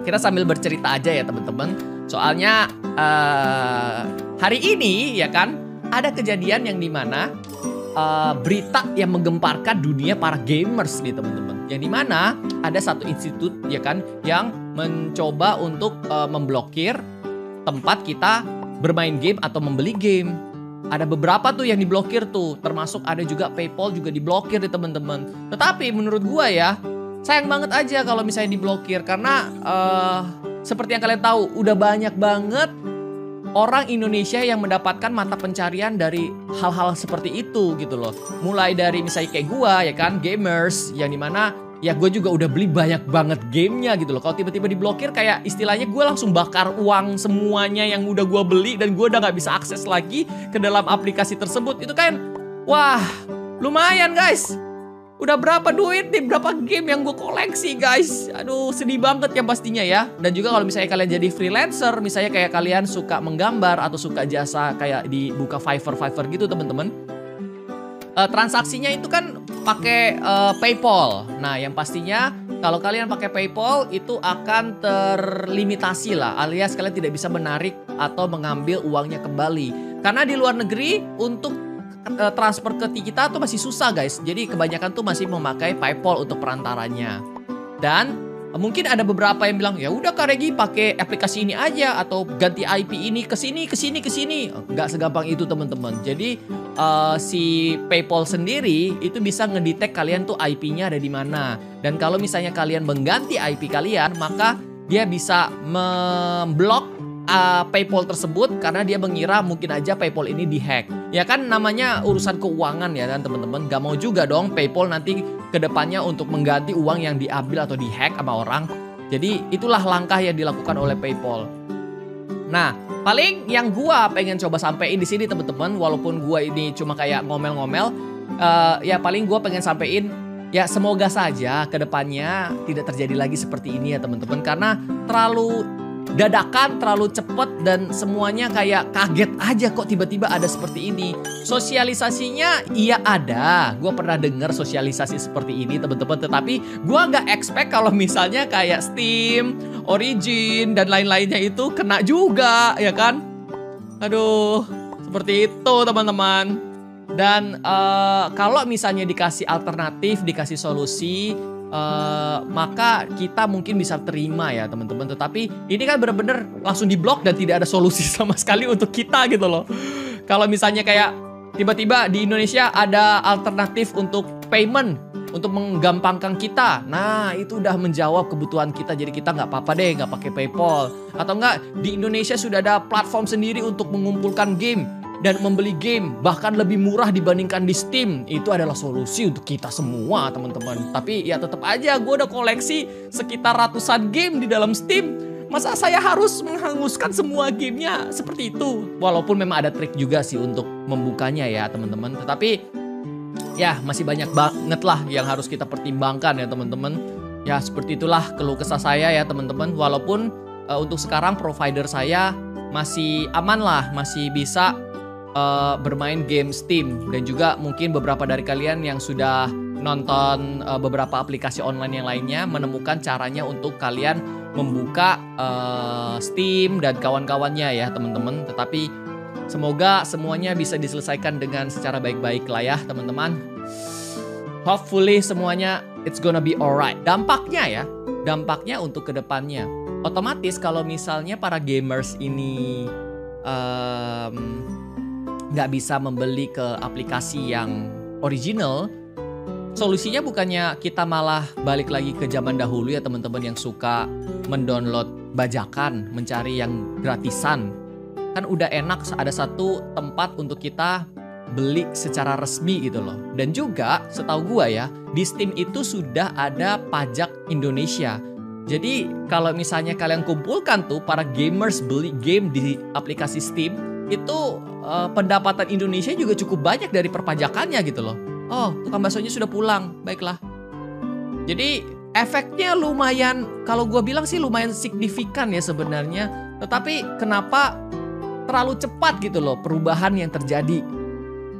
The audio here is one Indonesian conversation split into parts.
kita sambil bercerita aja ya teman-teman. Soalnya hari ini ya kan ada kejadian yang dimana berita yang menggemparkan dunia para gamers nih teman-teman. Yang dimana ada satu institut ya kan yang mencoba untuk memblokir tempat kita bermain game atau membeli game. Ada beberapa tuh yang diblokir tuh, termasuk ada juga PayPal juga diblokir nih teman-teman. Tetapi menurut gua ya, sayang banget aja kalau misalnya diblokir karena seperti yang kalian tahu, udah banyak banget orang Indonesia yang mendapatkan mata pencarian dari hal-hal seperti itu gitu loh. Mulai dari misalnya kayak gua ya kan, gamers yang dimana ya gue juga udah beli banyak banget gamenya gitu loh. Kalau tiba-tiba diblokir kayak istilahnya gue langsung bakar uang semuanya yang udah gue beli dan gue udah gak bisa akses lagi ke dalam aplikasi tersebut. Itu kan wah lumayan guys. Udah berapa duit nih, berapa game yang gue koleksi guys. Aduh sedih banget ya pastinya ya. Dan juga kalau misalnya kalian jadi freelancer, misalnya kayak kalian suka menggambar atau suka jasa kayak dibuka Fiverr gitu teman-teman. Transaksinya itu kan pakai PayPal. Nah, yang pastinya kalau kalian pakai PayPal itu akan terlimitasi lah, alias kalian tidak bisa menarik atau mengambil uangnya kembali. Karena di luar negeri untuk transfer ke kita tuh masih susah guys. Jadi kebanyakan tuh masih memakai PayPal untuk perantaranya. Dan mungkin ada beberapa yang bilang ya udah Kak Regi pakai aplikasi ini aja atau ganti IP ini ke sini. Nggak segampang itu teman-teman. Jadi si PayPal sendiri itu bisa ngedetect kalian tuh IP-nya ada di mana. Dan kalau misalnya kalian mengganti IP kalian, maka dia bisa memblok PayPal tersebut karena dia mengira mungkin aja PayPal ini dihack. Ya kan namanya urusan keuangan ya kan teman-teman. Gak mau juga dong PayPal nanti kedepannya untuk mengganti uang yang diambil atau dihack sama orang. Jadi itulah langkah yang dilakukan oleh PayPal. Nah, paling yang gua pengen coba sampein di sini teman-teman, walaupun gua ini cuma kayak ngomel-ngomel, ya paling gua pengen sampein ya semoga saja kedepannya tidak terjadi lagi seperti ini ya teman-teman, karena terlalu dadakan, terlalu cepet dan semuanya kayak kaget aja kok tiba-tiba ada seperti ini. Sosialisasinya iya ada, gue pernah dengar sosialisasi seperti ini teman-teman, tetapi gue nggak expect kalau misalnya kayak Steam, Origin dan lain-lainnya itu kena juga ya kan. Aduh seperti itu teman-teman. Dan kalau misalnya dikasih alternatif, dikasih solusi, maka kita mungkin bisa terima ya teman-teman. Tetapi ini kan bener-bener langsung diblok dan tidak ada solusi sama sekali untuk kita gitu loh. Kalau misalnya kayak tiba-tiba di Indonesia ada alternatif untuk payment, untuk menggampangkan kita, nah itu udah menjawab kebutuhan kita. Jadi kita nggak apa-apa deh nggak pakai PayPal. Atau enggak di Indonesia sudah ada platform sendiri untuk mengumpulkan game dan membeli game bahkan lebih murah dibandingkan di Steam. Itu adalah solusi untuk kita semua teman-teman. Tapi ya tetap aja gue udah koleksi sekitar ratusan game di dalam Steam. Masa saya harus menghanguskan semua gamenya seperti itu? Walaupun memang ada trik juga sih untuk membukanya ya teman-teman. Tetapi ya masih banyak banget lah yang harus kita pertimbangkan ya teman-teman. Ya seperti itulah keluh kesah saya ya teman-teman. Walaupun untuk sekarang provider saya masih aman lah, masih bisa bermain game Steam. Dan juga mungkin beberapa dari kalian yang sudah nonton beberapa aplikasi online yang lainnya menemukan caranya untuk kalian membuka Steam dan kawan-kawannya ya teman-teman. Tetapi semoga semuanya bisa diselesaikan dengan secara baik-baik lah ya teman-teman. Hopefully semuanya it's gonna be alright. Dampaknya untuk kedepannya otomatis kalau misalnya para gamers ini nggak bisa membeli ke aplikasi yang original, solusinya bukannya kita malah balik lagi ke zaman dahulu ya teman-teman yang suka mendownload bajakan, mencari yang gratisan. Kan udah enak ada satu tempat untuk kita beli secara resmi gitu loh. Dan juga setahu gua ya, di Steam itu sudah ada pajak Indonesia. Jadi kalau misalnya kalian kumpulkan tuh para gamers beli game di aplikasi Steam, itu pendapatan Indonesia juga cukup banyak dari perpajakannya gitu loh. Oh, tukang baksonya sudah pulang, baiklah. Jadi efeknya lumayan, kalau gue bilang sih lumayan signifikan ya sebenarnya. Tetapi kenapa terlalu cepat gitu loh perubahan yang terjadi?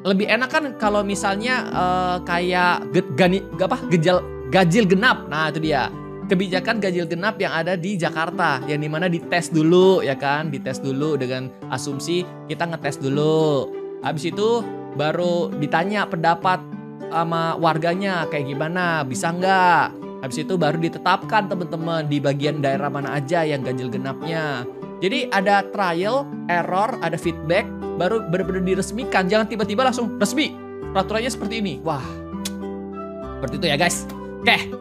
Lebih enak kan kalau misalnya kayak ganjil genap. Nah itu dia. kebijakan ganjil genap yang ada di Jakarta, yang dimana dites dulu ya kan, dites dulu dengan asumsi kita ngetes dulu. Habis itu baru ditanya pendapat sama warganya kayak gimana, bisa nggak? Habis itu baru ditetapkan teman-teman di bagian daerah mana aja yang ganjil genapnya. Jadi ada trial, error, ada feedback, baru benar-benar diresmikan. Jangan tiba-tiba langsung resmi. Peraturannya seperti ini. Wah, seperti itu ya guys. Oke.